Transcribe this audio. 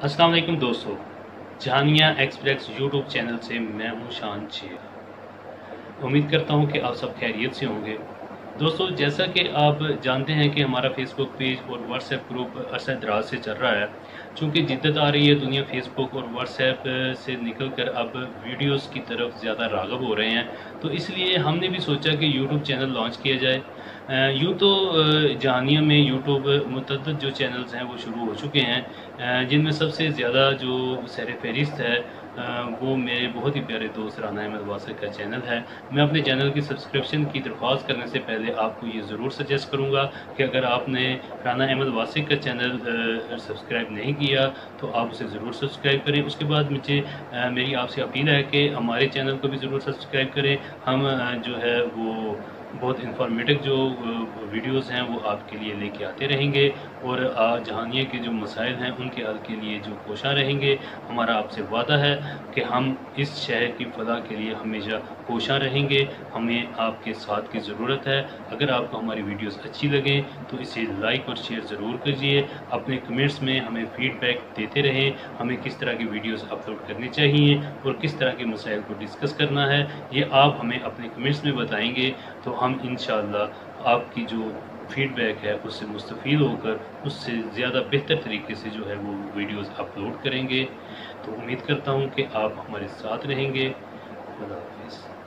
अस्सलाम वालेकुम दोस्तों, जहानिया एक्सप्रेस यूट्यूब चैनल से मैं हूं शान शेख। उम्मीद करता हूं कि आप सब खैरियत से होंगे। दोस्तों, जैसा कि आप जानते हैं कि हमारा फेसबुक पेज और व्हाट्सएप ग्रुप अरसा दराज से चल रहा है। चूँकि जिद्दत आ रही है, दुनिया फेसबुक और व्हाट्सएप से निकल कर अब वीडियोस की तरफ ज़्यादा राग़ब हो रहे हैं, तो इसलिए हमने भी सोचा कि यूट्यूब चैनल लॉन्च किया जाए। यूँ तो जहानिया में यूट्यूब मुतअद्दिद जो चैनल्स हैं वो शुरू हो चुके हैं, जिनमें सबसे ज़्यादा जो सर फ़हरिस्त है वो मेरे बहुत ही प्यारे दोस्त राना अहमद वासिक का चैनल है। मैं अपने चैनल की सब्सक्रिप्शन की दरख्वास्त करने से पहले आपको ये ज़रूर सजेस्ट करूँगा कि अगर आपने राना अहमद वासिक का चैनल सब्सक्राइब नहीं किया तो आप उसे ज़रूर सब्सक्राइब करें। उसके बाद मुझे मेरी आपसे अपील है कि हमारे चैनल को भी ज़रूर सब्सक्राइब करें। हम जो है वो बहुत इंफॉर्मेटिव जो वीडियोस हैं वो आपके लिए लेके आते रहेंगे और जहानिया के जो मसाइल हैं उनके हल के लिए जो कोशां रहेंगे। हमारा आपसे वादा है कि हम इस शहर की फलाह के लिए हमेशा कोशां रहेंगे। हमें आपके साथ की ज़रूरत है। अगर आपको हमारी वीडियोस अच्छी लगें तो इसे लाइक और शेयर ज़रूर कीजिए। अपने कमेंट्स में हमें फीडबैक देते रहें, हमें किस तरह की वीडियोस अपलोड करनी चाहिए और किस तरह के मसाइल को डिस्कस करना है, ये आप हमें अपने कमेंट्स में बताएंगे तो हम इंशाअल्लाह आपकी जो फीडबैक है उससे मुस्तफ़ीद होकर उससे ज़्यादा बेहतर तरीके से जो है वो वीडियोस अपलोड करेंगे। तो उम्मीद करता हूँ कि आप हमारे साथ रहेंगे। खुदा हाफ़िज़।